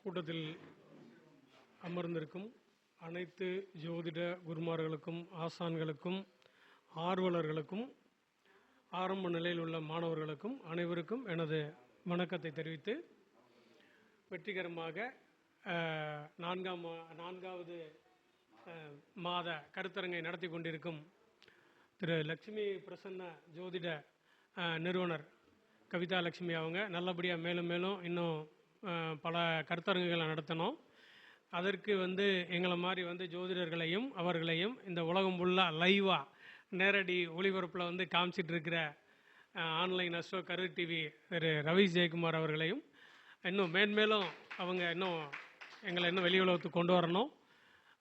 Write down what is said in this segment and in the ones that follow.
கூட்டத்தில் அமர்ந்திருக்கும் அனைத்து ஜோதிட குருமார்களுக்கும் ஆசான்களுக்கும் ஆர்வலர்களுக்கும் ஆரம்ப நிலையில் உள்ள மாணவர்களுக்கும் அனைவருக்கும் எனது வணக்கத்தை தெரிவித்து வெற்றிகரமாக நான்காவது மாத கருத்தரங்கை நடத்தி கொண்டிருக்கும் திரு லட்சுமி பிரசன்ன ஜோதிட நிறுவனர் கவிதா லட்சுமி அவங்க நல்லபடியாக மேலும் மேலும் இன்னும் பல கருத்தரங்குகளை நடத்தணும். அதற்கு எங்களை மாதிரி ஜோதிடர்களையும் அவர்களையும் இந்த உலகம் ஃபுல்லாக லைவாக நேரடி ஒளிபரப்பில் காமிச்சிட்டு இருக்கிற ஆன்லைன் அஸ்ட்ரோ கரூர் டிவி திரு ரவி ஜெயக்குமார் அவர்களையும் இன்னும் மேன்மேலும் அவங்க எங்களை இன்னும் வெளி உலகத்துக்கு கொண்டு வரணும்.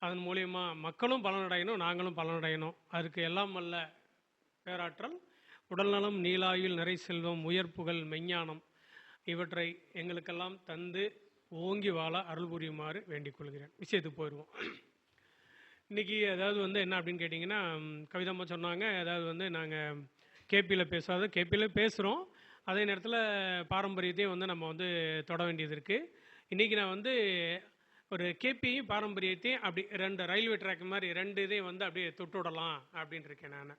அதன் மூலியமாக மக்களும் பலனடையணும், நாங்களும் பலனடையணும். அதுக்கு எல்லாம் வல்ல பேராற்றல் உடல்நலம் நீலாயுள் நிறை செல்வம் உயர் புகழ் மெஞ்ஞானம் இவற்றை எங்களுக்கெல்லாம் தந்து ஓங்கி வாழ அருள் புரியுமாறு வேண்டிக் கொள்கிறேன். விஷயத்துக்கு போயிடுவோம். இன்றைக்கி அதாவது என்ன அப்படின்னு கேட்டிங்கன்னா, கவிதம்மா சொன்னாங்க, அதாவது நாங்கள் கேபியில் பேசாத கேபியில் பேசுகிறோம், அதே நேரத்தில் பாரம்பரியத்தையும் நம்ம தொட வேண்டியது இருக்குது. இன்றைக்கி நான் ஒரு கேபியும் பாரம்பரியத்தையும் அப்படி ரெண்டு ரயில்வே ட்ராக் மாதிரி ரெண்டு இதையும் அப்படியே தொட்டுவிடலாம் அப்படின்ட்டு இருக்கேன். நான்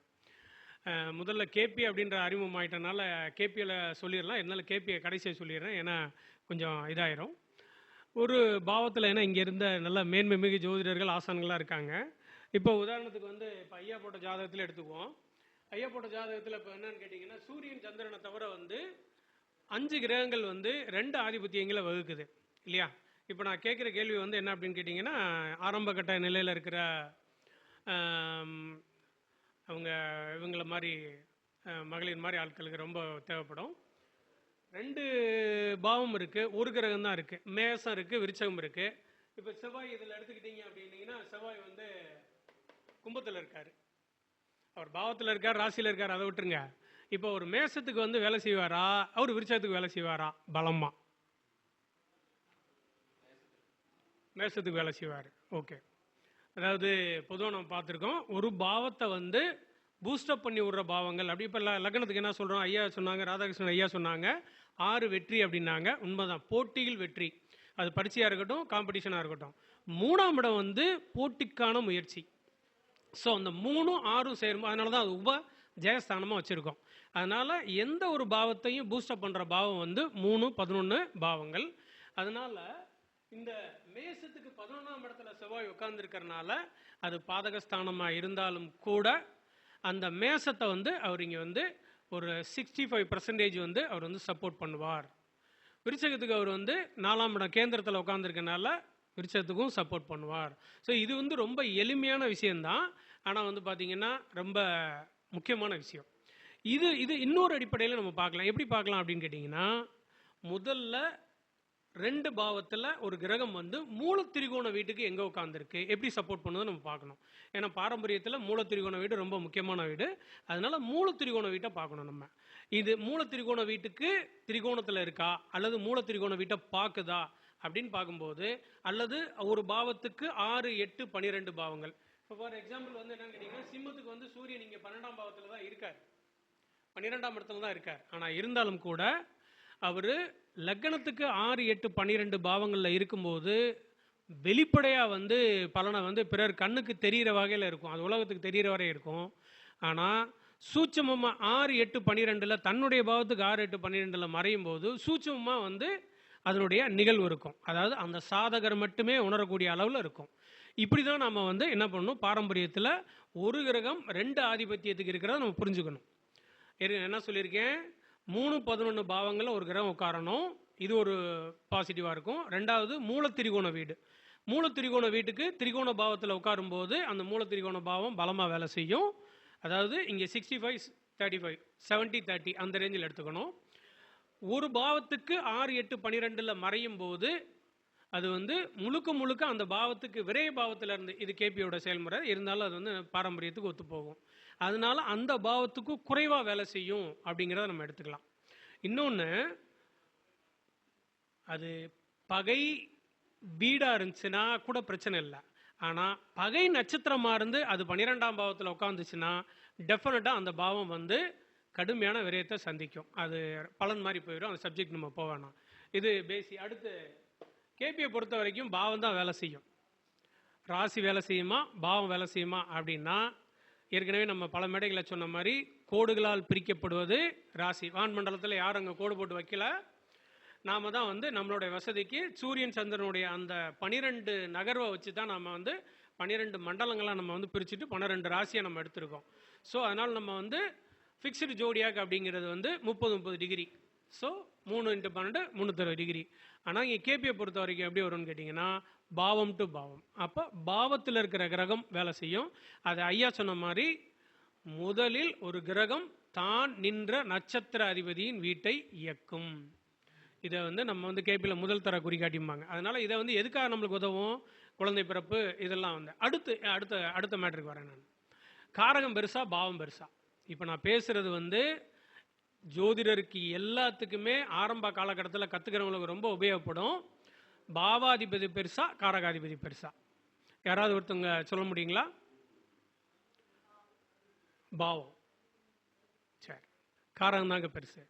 முதல்ல கேபி அப்படின்ற அறிமுகம் ஆகிட்டனால கேபியில் சொல்லிடலாம், என்னால் கேபியை கடைசியாக சொல்லிடுறேன், ஏன்னா கொஞ்சம் இதாயிரும். ஒரு பாவத்தில் ஏன்னா இங்கே இருந்த நல்ல மேன்மை மிகு ஜோதிடர்கள் ஆசான்களாக இருக்காங்க. இப்போ உதாரணத்துக்கு இப்போ ஐயா போட்ட ஜாதகத்தில் எடுத்துக்குவோம். ஐயா போட்ட ஜாதகத்தில் இப்போ என்னன்னு கேட்டிங்கன்னா, சூரியன் சந்திரனை தவிர 5 கிரகங்கள் 2 ஆதிபத்தியங்களை வகுக்குது இல்லையா? இப்போ நான் கேட்குற கேள்வி என்ன அப்படின்னு கேட்டிங்கன்னா, ஆரம்ப கட்ட நிலையில் இருக்கிற அவங்க இவங்கள மாதிரி மகளிர் மாதிரி ஆட்களுக்கு ரொம்ப தேவைப்படும். 2 பாவம் இருக்குது, ஒரு கிரகம் தான் இருக்குது, மேசம் இருக்குது, விருச்சகம் இருக்குது. இப்போ செவ்வாய் இதில் எடுத்துக்கிட்டீங்க அப்படின்னீங்கன்னா, செவ்வாய் கும்பத்தில் இருக்கார், அவர் பாவத்தில் இருக்கார், ராசியில் இருக்கார், அதை விட்டுருங்க. இப்போ ஒரு மேசத்துக்கு வேலை செய்வாரா, அவர் விருச்சகத்துக்கு வேலை செய்வாரா? பலமா மேசத்துக்கு வேலை செய்வார். ஓகே, அதாவது பொதுவாக நம்ம பார்த்துருக்கோம், ஒரு பாவத்தை பூஸ்டப் பண்ணி விடுற பாவங்கள். அப்படி இப்போ லக்னத்துக்கு என்ன சொல்கிறோம், ஐயா சொன்னாங்க, ராதாகிருஷ்ணன் ஐயா சொன்னாங்க 6 வெற்றி அப்படின்னாங்க. உண்மைதான், போட்டியில் வெற்றி, அது பரீட்சையாக இருக்கட்டும், காம்படிஷனாக இருக்கட்டும். 3ஆம் இடம் போட்டிக்கான முயற்சி. ஸோ அந்த 3, 6 சேரும், அதனால தான் அது உப ஜெயஸ்தானமாக வச்சுருக்கோம். அதனால் எந்த ஒரு பாவத்தையும் பூஸ்டப் பண்ணுற பாவம் 3, 11 பாவங்கள். அதனால் இந்த மேசத்துக்கு 11ஆம் இடத்துல செவ்வாய் உட்கார்ந்துருக்கிறனால அது பாதகஸ்தானமாக இருந்தாலும் கூட அந்த மேசத்தை அவர் இங்கே ஒரு 65% அவர் சப்போர்ட் பண்ணுவார். விருச்சகத்துக்கு அவர் 4ஆம் இடம் கேந்திரத்தில் உட்காந்துருக்கனால விருச்சகத்துக்கும் சப்போர்ட் பண்ணுவார். ஸோ இது ரொம்ப எளிமையான விஷயந்தான், ஆனால் பார்த்தீங்கன்னா ரொம்ப முக்கியமான விஷயம். இது இன்னொரு அடிப்படையில் நம்ம பார்க்கலாம். எப்படி பார்க்கலாம் அப்படின்னு கேட்டிங்கன்னா, முதல்ல 2 பாவத்தில் ஒரு கிரகம் மூலத்திரிகோண வீட்டுக்கு எங்கே உட்காந்துருக்கு, எப்படி சப்போர்ட் பண்ணுவது நம்ம பார்க்கணும். ஏன்னா பாரம்பரியத்தில் மூலத்திரிகோண வீடு ரொம்ப முக்கியமான வீடு, அதனால மூலத்திரிகோண வீட்டை பார்க்கணும் நம்ம. இது மூலத்திரிகோண வீட்டுக்கு திரிகோணத்தில் இருக்கா அல்லது மூலத்திரிகோண வீட்டை பார்க்குதா அப்படின்னு பார்க்கும்போது, அல்லது ஒரு பாவத்துக்கு 6, 8, 12 பாவங்கள். இப்போ ஃபார் எக்ஸாம்பிள் என்னன்னு கேட்டிங்கன்னா, சிம்மத்துக்கு சூரியன் இங்கே 12ஆம் பாவத்தில் தான் இருக்கார், 12ஆம் இடத்துல தான் இருக்கார். ஆனால் இருந்தாலும் கூட அவர் லக்னத்துக்கு 6, 8, 12 பாவங்களில் இருக்கும்போது வெளிப்படையாக பலனை பிறர் கண்ணுக்கு தெரிகிற வகையில் இருக்கும், அது உலகத்துக்கு தெரிகிற வரை இருக்கும். ஆனால் சூட்சமமாக 6, 8, 12 தன்னுடைய பாவத்துக்கு 6, 8, 12 மறையும் போது சூட்சமமாக அதனுடைய நிகழ்வு இருக்கும். அதாவது அந்த சாதகர் மட்டுமே உணரக்கூடிய அளவில் இருக்கும். இப்படி தான் நம்ம என்ன பண்ணணும், பாரம்பரியத்தில் ஒரு கிரகம் 2 ஆதிபத்தியத்துக்கு இருக்கிறத நம்ம புரிஞ்சுக்கணும். என்ன சொல்லியிருக்கேன், 3, 11 பாவங்களில் ஒரு கிரகம் உட்காரணும், இது ஒரு பாசிட்டிவாக இருக்கும். 2வது மூலத்திரிகோண வீடு, மூலத்திரிகோண வீட்டுக்கு திரிகோண பாவத்தில் உட்காரும்போது அந்த மூலத்திரிகோண பாவம் பலமாக வேலை செய்யும். அதாவது இங்கே 65, 35, 70, 30 அந்த ரேஞ்சில் எடுத்துக்கணும். ஒரு பாவத்துக்கு 6, 8, 12 மறையும் போது அது முழுக்க அந்த பாவத்துக்கு விரைய பாவத்தில் இருந்து, இது கேபியோட செயல்முறை இருந்தாலும் அது பாரம்பரியத்துக்கு ஒத்து போகும். அதனால அந்த பாவத்துக்கு குறைவாக வேலை செய்யும் அப்படிங்கிறத நம்ம எடுத்துக்கலாம். இன்னொன்று, அது பகை வீடாக இருந்துச்சுன்னா கூட பிரச்சனை இல்லை. ஆனால் பகை நட்சத்திரமாக இருந்து அது 12ஆம் பாவத்தில் உட்காந்துச்சுன்னா டெஃபினட்டாக அந்த பாவம் கடுமையான விரயத்தை சந்திக்கும். அது பலன் மாதிரி போயிடும், அந்த சப்ஜெக்ட் நம்ம போவேணாம். இது பேசி அடுத்து கேபியை பொறுத்த வரைக்கும் பாவம் தான் வேலை செய்யும். ராசி வேலை செய்யுமா பாவம் வேலை செய்யுமா அப்படின்னா, ஏற்கனவே நம்ம பல மேடைகளை சொன்ன மாதிரி கோடுகளால் பிரிக்கப்படுவது ராசி. வான்மண்டலத்தில் யாரும் அங்கே கோடு போட்டு வைக்கல. நாம தான் வந்து நம்மளுடைய வசதிக்கு சூரியன் சந்திரனுடைய அந்த 12 நகர்வை வச்சு தான் நம்ம வந்து 12 மண்டலங்களாக நம்ம வந்து பிரிச்சுட்டு 12 ராசியை நம்ம எடுத்திருக்கோம். ஸோ அதனால் நம்ம வந்து ஃபிக்ஸ்டு ஜோடியாக் அப்படிங்கிறது வந்து 30 டிகிரி. So 3 × 12 360 degree. ஆனால் இங்கே கேபியை பொறுத்த வரைக்கும் எப்படி வரும்னு கேட்டிங்கன்னா, பாவம் டு பாவம். அப்போ பாவத்தில் இருக்கிற கிரகம் வேலை செய்யும். அது ஐயா சொன்ன மாதிரி முதலில் ஒரு கிரகம் தான் நின்ற நட்சத்திர அதிபதியின் வீட்டை இயக்கும். இதை வந்து நம்ம வந்து கேபியில் முதல் தர குறிகாட்டிம்பாங்க. அதனால் இதை வந்து எதுக்காக நம்மளுக்கு உதவும், குழந்தை பிறப்பு இதெல்லாம் வந்து அடுத்த மேட்ருக்கு வரேன் நான். காரகம் பெருசா பாவம் பெருசா? இப்போ நான் பேசுகிறது வந்து ஜோதிடருக்கு எல்லாத்துக்குமே ஆரம்ப காலகட்டத்தில் கற்றுக்கிறவங்களுக்கு ரொம்ப உபயோகப்படும். பாவாதிபதி பெருசா காரகாதிபதி பெருசா? யாராவது ஒருத்தவங்க சொல்ல முடியுங்களா? பாவம். சரி, காரகம் தாங்க பெருசு.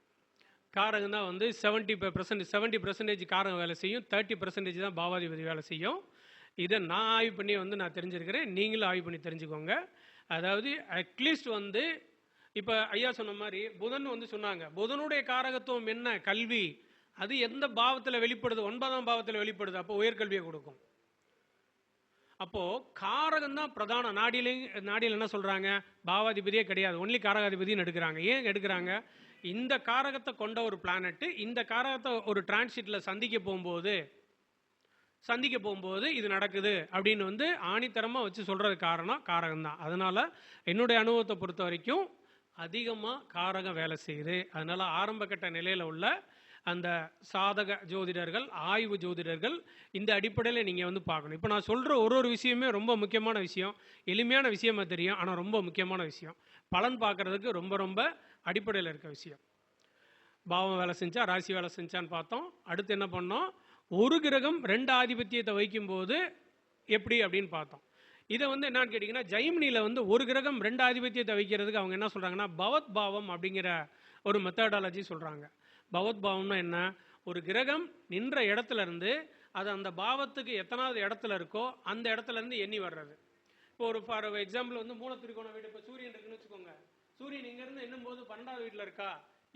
காரகம் தான் வந்து 70% காரகம் வேலை செய்யும், 30% தான் பாவாதிபதி வேலை செய்யும். இதை நான் ஆய்வு பண்ணி வந்து நான் தெரிஞ்சிருக்கிறேன், நீங்களும் ஆய்வு பண்ணி தெரிஞ்சுக்கோங்க. அதாவது அட்லீஸ்ட் வந்து இப்போ ஐயா சொன்ன மாதிரி புதன் வந்து சொன்னாங்க, புதனுடைய காரகத்துவம் என்ன, கல்வி. அது எந்த பாவத்தில் வெளிப்படுது, 9ஆம் பாவத்தில் வெளிப்படுது. அப்போ உயர்கல்வியை கொடுக்கும். அப்போ காரகம் தான் பிரதான. நாடியில் என்ன சொல்றாங்க, பாவாதிபதியே கிடையாது, ஒன்லி காரகாதிபதினு எடுக்கிறாங்க. ஏன் எடுக்கிறாங்க? இந்த காரகத்தை கொண்ட ஒரு பிளானட் இந்த காரகத்தை ஒரு டிரான்சிட்ல சந்திக்க போகும்போது இது நடக்குது அப்படின்னு வந்து ஆணித்தரமாக வச்சு சொல்றது காரகம் தான். அதனால என்னுடைய அனுபவத்தை பொறுத்த வரைக்கும் அதிகமாக காரகம் வேலை செய்யுது. அதனால ஆரம்ப கட்ட நிலையில் உள்ள அந்த சாதக ஜோதிடர்கள், ஆய்வு ஜோதிடர்கள் இந்த அடிப்படையில் நீங்கள் வந்து பார்க்கணும். இப்போ நான் சொல்கிற ஒரு விஷயமே ரொம்ப முக்கியமான விஷயம், எளிமையான விஷயமா தெரியும், ஆனால் ரொம்ப முக்கியமான விஷயம். பலன் பார்க்கறதுக்கு ரொம்ப அடிப்படையில் இருக்க விஷயம். பாவம் வேலை செஞ்சா ராசி வேலை செஞ்சான்னு பார்த்தோம். அடுத்து என்ன பண்ணோம், ஒரு கிரகம் 2 ஆதிபத்தியத்தை வைக்கும்போது எப்படி அப்படின்னு பார்த்தோம். இதை வந்து என்னன்னு கேட்டிங்கன்னா, ஜெய்மினியில் வந்து ஒரு கிரகம் 2 ஆதிபத்தியத்தை வைக்கிறதுக்கு அவங்க என்ன சொல்கிறாங்கன்னா, பவத் பாவம் அப்படிங்கிற ஒரு மெத்தடாலஜி சொல்கிறாங்க. பவத் பாவம்னா என்ன, ஒரு கிரகம் நின்ற இடத்துல இருந்து அது அந்த பாவத்துக்கு எத்தனாவது இடத்துல இருக்கோ அந்த இடத்துல இருந்து எண்ணி வர்றது. இப்போ ஒரு ஃபார் எக்ஸாம்பிள் வந்து மூல திரிகோண வீடு, இப்போ சூரியன் இருக்குன்னு வச்சுக்கோங்க. சூரியன் இங்கேருந்து எண்ணும்போது 12வது வீட்டில் இருக்கா,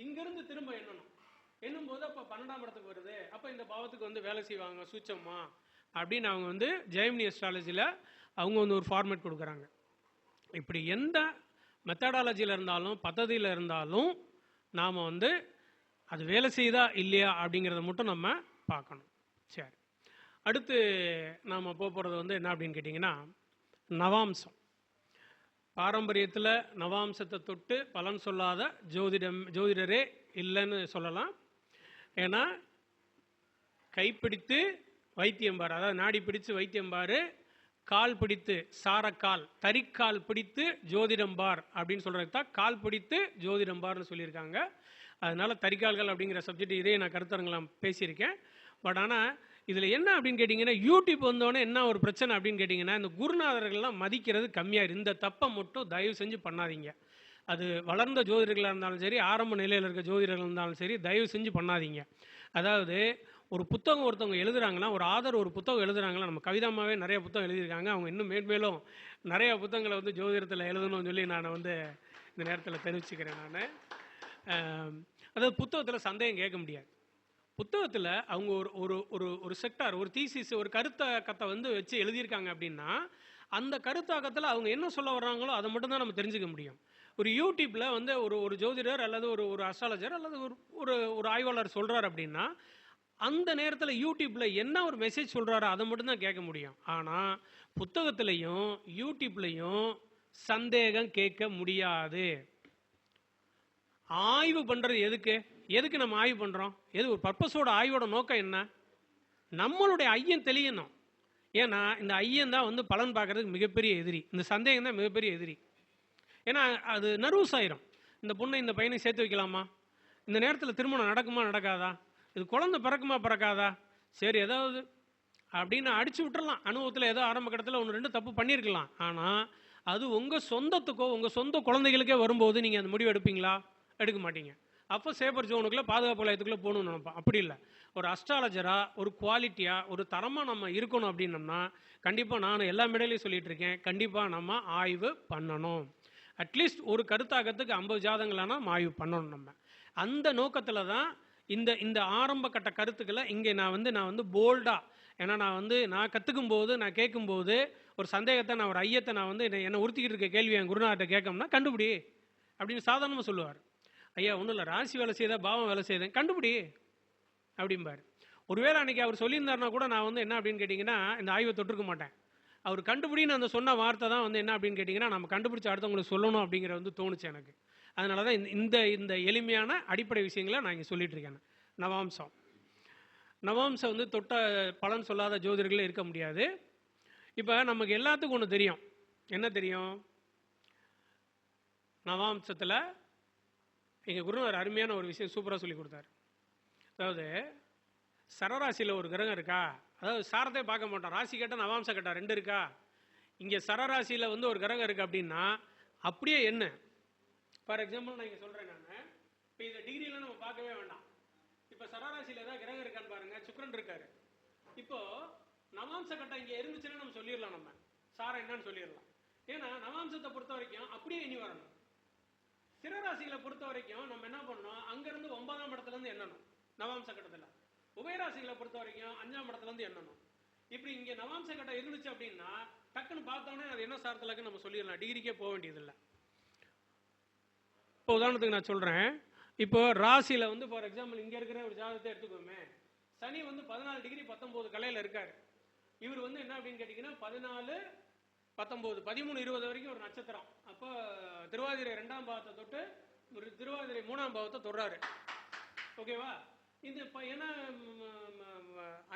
இங்கேருந்து திரும்ப எண்ணும்போது அப்போ 12ஆம் இடத்துக்கு வருது. அப்போ இந்த பாவத்துக்கு வந்து வேலை செய்வாங்க சூச்சமா அப்படின்னு அவங்க வந்து ஜெய்மினி அஸ்ட்ராலஜியில் அவங்க வந்து ஒரு ஃபார்மேட் கொடுக்குறாங்க. இப்படி எந்த மெத்தடாலஜியில் இருந்தாலும் பദ്ധதியில் இருந்தாலும் நாம் வந்து அது வேலை செய்தா இல்லையா அப்படிங்கிறத மட்டும் நம்ம பார்க்கணும். சரி, அடுத்து நாம் போகிறது வந்து என்ன அப்படின்னு கேட்டிங்கன்னா, நவாம்சம். பாரம்பரியத்தில் நவாம்சத்தை தொட்டு பலன் சொல்லாத ஜோதிடரே இல்லைன்னு சொல்லலாம். ஏன்னா கைப்பிடித்து வைத்தியம்பார், அதாவது நாடி பிடித்து வைத்தியம்பார், கால் பிடித்து சாரக்கால் தரிக்கால் பிடித்து ஜோதிடம்பார் அப்படின்னு சொல்கிறது தான் கால் பிடித்து ஜோதிடம்பார்னு சொல்லியிருக்காங்க. அதனால தரிக்கால்கள் அப்படிங்கிற சப்ஜெக்ட் இதே நான் கருத்தரங்களாம் பேசியிருக்கேன். பட் ஆனால் இதில் என்ன அப்படின்னு கேட்டிங்கன்னா, யூடியூப் வந்தோடனே என்ன ஒரு பிரச்சனை அப்படின்னு கேட்டிங்கன்னா, இந்த குருநாதர்கள்லாம் மதிக்கிறது கம்மியாக. இந்த தப்பை மட்டும் தயவு செஞ்சு பண்ணாதீங்க. அது வளர்ந்த ஜோதிடர்களாக இருந்தாலும் சரி, ஆரம்ப நிலையில் இருக்க ஜோதிடர்கள் இருந்தாலும் சரி, தயவு செஞ்சு பண்ணாதீங்க. அதாவது ஒரு புத்தகம் ஒருத்தவங்க எழுதுறாங்கன்னா, ஒரு ஆதர் ஒரு புத்தகம் எழுதுறாங்களா, நம்ம கவிதாமாவே நிறைய புத்தகம் எழுதியிருக்காங்க. அவங்க இன்னும் மேன்மேலும் நிறைய புத்தகங்களை வந்து ஜோதிடத்தில் எழுதணும்னு சொல்லி நான் வந்து இந்த நேரத்தில் தெரிவிச்சுக்கிறேன். அதாவது புத்தகத்தில் சந்தேகம் கேட்க முடியாது. புத்தகத்தில் அவங்க ஒரு செக்டார், ஒரு தீசிஸ், ஒரு கருத்தாக்கத்தை வந்து வச்சு எழுதியிருக்காங்க அப்படின்னா அந்த கருத்தாக்கத்தில் அவங்க என்ன சொல்ல வர்றாங்களோ அதை மட்டும்தான் நம்ம தெரிஞ்சுக்க முடியும். ஒரு யூடியூப்பில் வந்து ஒரு ஜோதிடர் அல்லது ஒரு அஸ்ட்ராலஜர் அல்லது ஒரு ஆய்வாளர் சொல்கிறார் அப்படின்னா அந்த நேரத்தில் யூடியூப்பில் என்ன ஒரு மெசேஜ் சொல்கிறாரோ அதை மட்டும்தான் கேட்க முடியும். ஆனால் புத்தகத்திலையும் யூடியூப்லையும் சந்தேகம் கேட்க முடியாது. ஆய்வு பண்ணுறது எதுக்கு நம்ம ஆய்வு பண்ணுறோம்? ஒரு பர்பஸோட ஆய்வோட நோக்கம் என்ன? நம்மளுடைய ஐயன் தெளியணும். ஏன்னா இந்த ஐயன் தான் வந்து பலன் பார்க்கறதுக்கு மிகப்பெரிய எதிரி. இந்த சந்தேகம் தான் மிகப்பெரிய எதிரி. ஏன்னா அது நர்வஸ் ஆயிரும். இந்த பொண்ணை இந்த பையனை சேர்த்து வைக்கலாமா, இந்த நேரத்தில் திருமணம் நடக்குமா நடக்காதா, இது குழந்தை பிறக்காதா, சரி ஏதாவது அப்படின்னு அடிச்சு விட்டுறலாம். அனுபவத்தில் ஏதோ ஆரம்ப கட்டத்தில் 1-2 தப்பு பண்ணியிருக்கலாம். ஆனால் அது உங்கள் சொந்தத்துக்கோ உங்கள் சொந்த குழந்தைகளுக்கே வரும்போது நீங்கள் அந்த முடிவு எடுப்பீங்களா? எடுக்க மாட்டீங்க. அப்போ சேஃபர் ஜோனுக்குள்ளே பாதுகாப்பு வளையத்துக்குள்ளே போகணும்னு நினைப்போம். அப்படி இல்லை, ஒரு அஸ்ட்ராலஜராக ஒரு குவாலிட்டியாக ஒரு தரமாக நம்ம இருக்கணும் அப்படின்னம்னா கண்டிப்பாக நான் எல்லா மேடையிலையும் சொல்லிட்டு இருக்கேன், கண்டிப்பாக நம்ம ஆய்வு பண்ணணும். அட்லீஸ்ட் ஒரு கருத்தாக்கத்துக்கு 50 ஜாதகங்களானா ஆய்வு பண்ணணும். நம்ம அந்த நோக்கத்தில் தான் இந்த ஆரம்ப கட்ட கருத்துக்களை இங்கே நான் வந்து போல்டாக, ஏன்னா நான் கற்றுக்கும் போது நான் கேட்கும்போது ஒரு சந்தேகத்தை நான் ஒரு ஐயத்தை நான் என்னை உறுத்திக்கிட்டு இருக்க கேள்வி என் குருநாட்ட கேட்கணும்னா கண்டுபிடி அப்படின்னு சாதாரணமாக சொல்லுவார். ஐயா ஒன்றும் இல்லை, ராசி வேலை செய்தா பாவம் வேலை செய்தேன் கண்டுபிடி அப்படிம்பார். ஒருவேளை அன்றைக்கி அவர் சொல்லியிருந்தாருனா கூட நான் என்ன அப்படின்னு கேட்டிங்கன்னா இந்த ஆய்வை தொட்டிருக்க மாட்டேன். அவர் கண்டுபிடின்னு அந்த சொன்ன வார்த்தை தான் என்ன அப்படின்னு கேட்டிங்கன்னா நம்ம கண்டுபிடிச்ச அடுத்தவங்களுக்கு சொல்லணும் அப்படிங்கிற தோணுச்சு எனக்கு. அதனால தான் இந்த எளிமையான அடிப்படை விஷயங்களை நான் இங்கே சொல்லிட்டு இருக்கேன். நவாம்சம் தொட்ட பலன் சொல்லாத ஜோதிடர்களே இருக்க முடியாது. இப்போ நமக்கு எல்லாத்துக்கும் ஒன்று தெரியும். என்ன தெரியும்? நவாம்சத்தில் எங்கள் குருநாதர் அருமையான ஒரு விஷயம் சூப்பராக சொல்லி கொடுத்தாரு. அதாவது சரராசியில் ஒரு கிரகம் இருக்கா, அதாவது சாரத்தை பார்க்க மாட்டோம், ராசி கேட்டால் நவாம்ச கேட்டா 2 இருக்கா. இங்கே சரராசியில் ஒரு கிரகம் இருக்குது அப்படின்னா அப்படியே என்ன, ஃபார் எக்ஸாம்பிள் நான் இங்கே சொல்கிறேன், நான் இப்போ இந்த டிகிரியில் நம்ம பார்க்கவே வேண்டாம். இப்போ சரராசியில் ஏதாவது கிரகம் இருக்கான்னு பாருங்கள், சுக்கிரன் இருக்காரு. இப்போது நவாம்ச கட்டம் இங்கே இருந்துச்சுன்னா நம்ம சொல்லிடலாம், நம்ம சாரம் என்னன்னு சொல்லிடலாம். ஏன்னா நவாம்சத்தை பொறுத்த வரைக்கும் அப்படியே இனி வரணும். சிறராசிகளை பொறுத்த வரைக்கும் நம்ம என்ன பண்ணணும், அங்கேருந்து 9ஆம் இடத்துலேருந்து எண்ணணும் நவாம்ச கட்டத்தில். உபயராசிகளை பொறுத்த வரைக்கும் 5ஆம் இடத்துலேருந்து எண்ணணும். இப்படி இங்கே நவாம்ச கட்டம் இருந்துச்சு அப்படின்னா டக்குன்னு பார்த்தோன்னே அது என்ன சாரத்தில் நம்ம சொல்லிடலாம், டிகிரிக்கே போக வேண்டியதில்லை. இப்போ உதாரணத்துக்கு நான் சொல்கிறேன், இப்போ ராசியில் ஃபார் எக்ஸாம்பிள் இங்கே இருக்கிற ஒரு ஜாதகத்தை எடுத்துக்கோமே, சனி 14 டிகிரி 19 கலையில் இருக்கார். இவர் என்ன அப்படின்னு கேட்டிங்கன்னா 14, 19, 13, 20 வரைக்கும் ஒரு நட்சத்திரம். அப்போ திருவாதிரை 2ஆம் பாவத்தை தொட்டு ஒரு திருவாதிரை 3ஆம் பாவத்தை தொடுறாரு. ஓகேவா? இது இப்போ ஏன்னா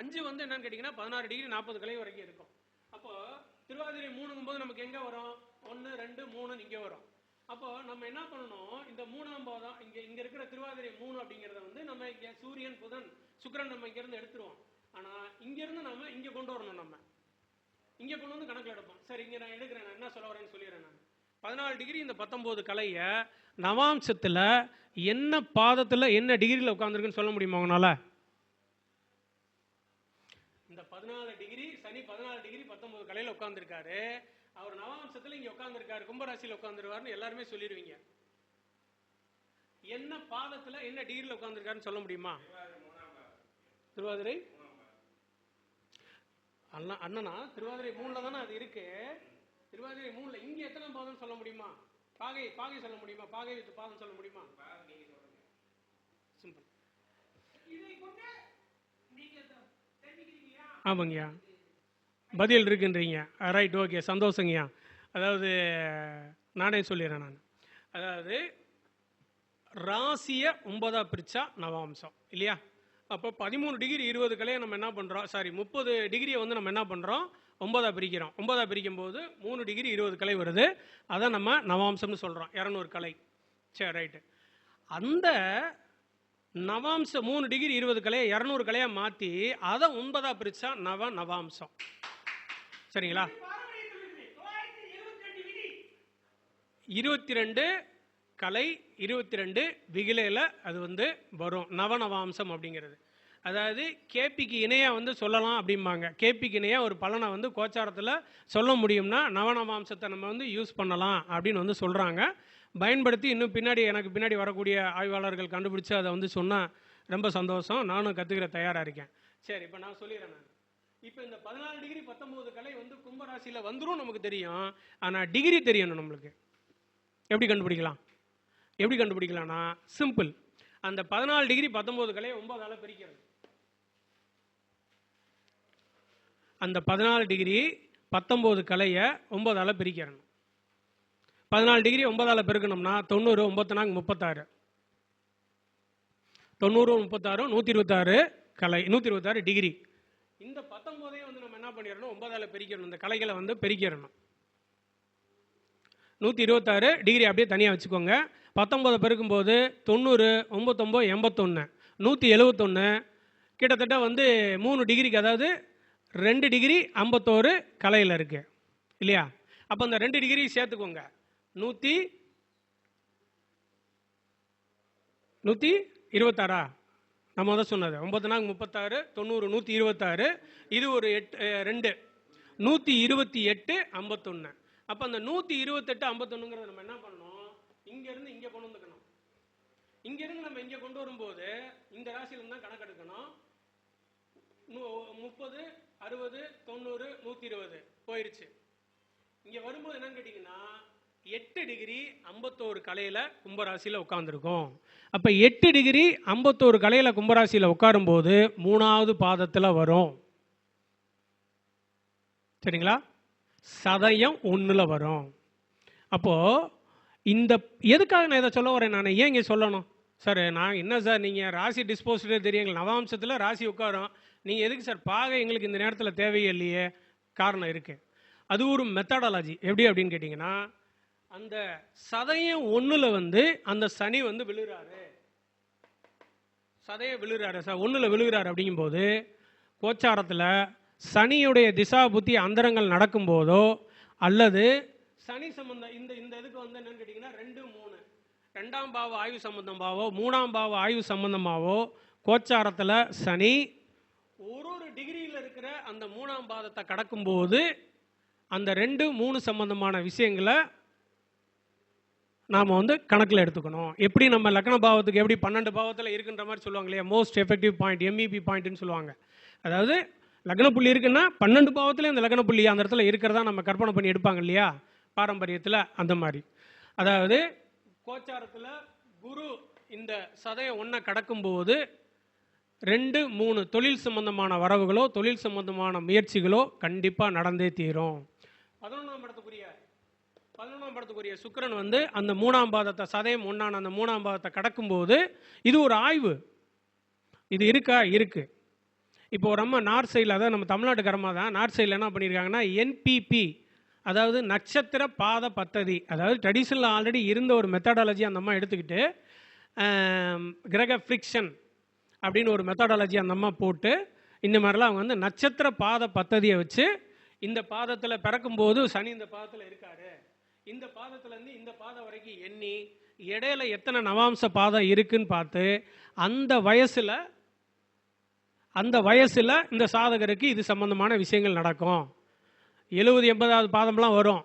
5 என்னன்னு கேட்டிங்கன்னா 16 டிகிரி 40 கலை வரைக்கும் இருக்கும். அப்போது திருவாதிரை 3ங்கும்போது நமக்கு எங்கே வரும், 1, 2, 3 இங்கே வரும். அப்போ நம்ம என்ன பண்ணணும், இந்த 3ஆம் பாவம் இங்கே இருக்கிற திருவாதிரை 3 அப்படிங்கிறத நம்ம இங்கே சூரியன் புதன் சுக்கிரன் நம்ம இங்கேருந்து எடுத்துருவோம். ஆனால் இங்கேருந்து நம்ம இங்கே கொண்டு வரணும், நம்ம இங்கே கொண்டு வந்து கணக்கில் எடுப்போம். சரி, இங்கே நான் எடுக்கிறேன், நான் என்ன சொல்ல வரேன்னு சொல்லிடுறேன். நான் 14 டிகிரி இந்த 19 கலையை நவாம்சத்தில் என்ன பாதத்தில் என்ன டிகிரியில் உட்காந்துருக்குன்னு சொல்ல முடியுமா உங்களால்? இந்த 14 டிகிரி சனி 14 டிகிரி 19 கலையில் உட்காந்துருக்காரு. அவர் நவாம்சத்தில் இங்கே உட்காந்துருக்காரு, கும்பராசியில் உட்காந்துருவாருன்னு எல்லாருமே சொல்லிடுவீங்க. என்ன பாதத்தில் என்ன டிகிரியில் உட்காந்துருக்காருன்னு சொல்ல முடியுமா? திருவாதிரை அண்ணனா திருவாதிரை 3ல் தானே அது இருக்கு. திருவாதிரை 3ல் இங்கே எத்தனை பாதம் சொல்ல முடியுமா? பாகை சொல்ல முடியுமா? பாகை வித்து பாதம் சொல்ல முடியுமா? சிம்பிள். ஆமாங்கய்யா, பதில் இருக்குன்றீங்க. Right, okay, சந்தோஷங்கய்யா. அதாவது நானே சொல்லிடுறேன். நான் அதாவது ராசியை 9ஆக பிரித்தா நவாம்சம் இல்லையா? அப்போ 13 டிகிரி 20 கலையை நம்ம என்ன பண்ணுறோம், சாரி 30 டிகிரியை நம்ம என்ன பண்ணுறோம், 9ஆக பிரிக்கிறோம். 9ஆக பிரிக்கும் போது 3 டிகிரி 20 கலை வருது. அதை நம்ம நவாம்சம்னு சொல்கிறோம், 200 கலை. சரி, ரைட்டு. அந்த நவாம்சம் 3 டிகிரி 20 கலையை 200 கலையாக மாற்றி அதை 9ஆக பிரித்தா நவாம்சம். சரிங்களா? 22 கலை 22 விகிலையில் அது வரும் நவநவாம்சம் அப்படிங்கிறது. அதாவது கேபிக்கு இணையாக சொல்லலாம் அப்படிம்பாங்க. கேபிக்கு இணையாக ஒரு பலனை கோச்சாரத்தில் சொல்ல முடியும்னா நவநவாம்சத்தை நம்ம யூஸ் பண்ணலாம் அப்படின்னு சொல்கிறாங்க. பயன்படுத்தி இன்னும் எனக்கு பின்னாடி வரக்கூடிய ஆய்வாளர்கள் கண்டுபிடிச்சி அதை சொன்னால் ரொம்ப சந்தோஷம். நானும் கற்றுக்கிற தயாராக இருக்கேன். சரி, இப்போ நான் சொல்லிடுறேன். நான் இப்போ இந்த 14 டிகிரி 19 கலை கும்பராசியில் வந்துடும் நமக்கு தெரியும். ஆனால் டிகிரி தெரியணும் நம்மளுக்கு. எப்படி கண்டுபிடிக்கலாம்னா சிம்பிள். அந்த 14 டிகிரி 19 கலையை 9ஆல் பிரிக்கிறது. அந்த 14 டிகிரி 19 கலையை 9ஆல் பிரிக்கிறணும். 14 டிகிரி 9ஆல் பெருக்கணும்னா 90, 94, 36, 90, 36, 126 கலை, 126 டிகிரி. இந்த 19ஐயும் நம்ம என்ன பண்ணிடணும், 9ஆல் பெருக்கிறணும். இந்த கலைகளை பெருக்கிறணும். 126 டிகிரி அப்படியே தனியாக வச்சுக்கோங்க. 19 பெருக்கும்போது 90, 99, 81, 171 கிட்டத்தட்ட 3 டிகிரிக்கு, அதாவது 2 டிகிரி 51 கலையில் இருக்குது இல்லையா? அப்போ அந்த 2 டிகிரி சேர்த்துக்கோங்க. 126 நம்ம தான் சொன்னது 9 36 90 126 இது ஒரு 2 128 51. அப்போ அந்த 128 51ங்கிறத நம்ம என்ன பண்ணணும், இங்கேருந்து இங்கே கொண்டு வந்துக்கணும். இங்கேருந்து நம்ம இங்கே கொண்டு வரும்போது இந்த ராசியிலேருந்து தான் கணக்கெடுக்கணும். 30 60 90 120 போயிடுச்சு. இங்கே வரும்போது என்னன்னு கேட்டிங்கன்னா 8 டிகிரி 51 கலையில் கும்பராசியில் உட்காந்துருக்கும். அப்போ 8 டிகிரி 51 கலையில் கும்பராசியில் உட்காரும்போது 3வது பாதத்தில் வரும். சரிங்களா? சதயம் 1ல் வரும். அப்போது இந்த எதுக்காக நான் இதை சொல்ல வரேன், நான் ஏன் இங்கே சொல்லணும் சார், நான் என்ன சார் நீங்கள் ராசி டிஸ்போஸ்டே தெரியுங்க, நவாம்சத்தில் ராசி உட்காரும், நீங்கள் எதுக்கு சார் பாக எங்களுக்கு இந்த நேரத்தில் தேவையே இல்லையே? காரணம் இருக்குது. அது ஒரு மெத்தடாலஜி. எப்படி அப்படின்னு கேட்டிங்கன்னா, அந்த சதயம் 1ல் அந்த சனி விழுகிறாரு, சதயம் விழுகிறாரு சார் 1ல் விழுகிறாரு. அப்படிங்கும்போது கோச்சாரத்தில் சனியுடைய திசா புத்தி அந்தரங்கள் நடக்கும்போதோ அல்லது சனி சம்பந்தம் இந்த இதுக்கு என்னன்னு கேட்டிங்கன்னா 2 3 2ஆம் பாவ ஆய்வு சம்பந்தமாவோ 3ஆம் பாவ ஆய்வு சம்பந்தமாவோ கோச்சாரத்தில் சனி ஒரு டிகிரியில் இருக்கிற அந்த 3ஆம் பாதத்தை கடக்கும்போது அந்த 2 3 சம்பந்தமான விஷயங்களை நாம் கணக்கில் எடுத்துக்கணும். எப்படி நம்ம லக்ன பாவத்துக்கு எப்படி 12 பாவத்தில் இருக்குன்ற மாதிரி சொல்லுவாங்க இல்லையா, மோஸ்ட் எஃபெக்டிவ் பாயிண்ட் MEP பாயிண்ட்னு சொல்லுவாங்க. அதாவது லக்ன புள்ளி இருக்குன்னா 12 பாவத்தில் அந்த லக்ன புள்ளி அந்த இடத்துல இருக்கிறதா நம்ம கற்பனை பண்ணி எடுப்பாங்க இல்லையா பாரம்பரியத்தில், அந்த மாதிரி. அதாவது கோச்சாரத்தில் குரு இந்த சதயம் 1 கடக்கும்போது 2 3 தொழில் சம்பந்தமான வரவுகளோ தொழில் சம்பந்தமான முயற்சிகளோ கண்டிப்பாக நடந்தே தீரும். 11ஆம் படத்துக்குரிய சுக்கிரன் அந்த 3ஆம் பாதத்தை சதயம் 1ஆன அந்த 3ஆம் பாதத்தை கடக்கும்போது இது ஒரு ஆய்வு. இது இருக்கா? இருக்கு. இப்போ நம்ம நார்த் சைடில், அதாவது நம்ம தமிழ்நாட்டுக்காரமாக தான் நார்த் சைடில் என்ன பண்ணியிருக்காங்கன்னா NPP, அதாவது நட்சத்திர பாத பத்ததி, அதாவது ட்ரெடிஷ்னலில் ஆல்ரெடி இருந்த ஒரு மெத்தடாலஜி அந்த அம்மா எடுத்துக்கிட்டு கிரக ஃப்ரிக்ஷன் அப்படின்னு ஒரு மெத்தடாலஜி அந்த அம்மா போட்டு இந்த மாதிரிலாம் அவங்க நட்சத்திர பாத பத்ததியை வச்சு இந்த பாதத்தில் பிறக்கும்போது சனி இந்த பாதத்தில் இருக்காரு, இந்த பாதத்துலேருந்து இந்த பாதம் வரைக்கும் எண்ணி இடையில எத்தனை நவாம்ச பாதம் இருக்குன்னு பார்த்து அந்த வயசில் இந்த சாதகருக்கு இது சம்பந்தமான விஷயங்கள் நடக்கும். 70 80வது பாதம்லாம் வரும்.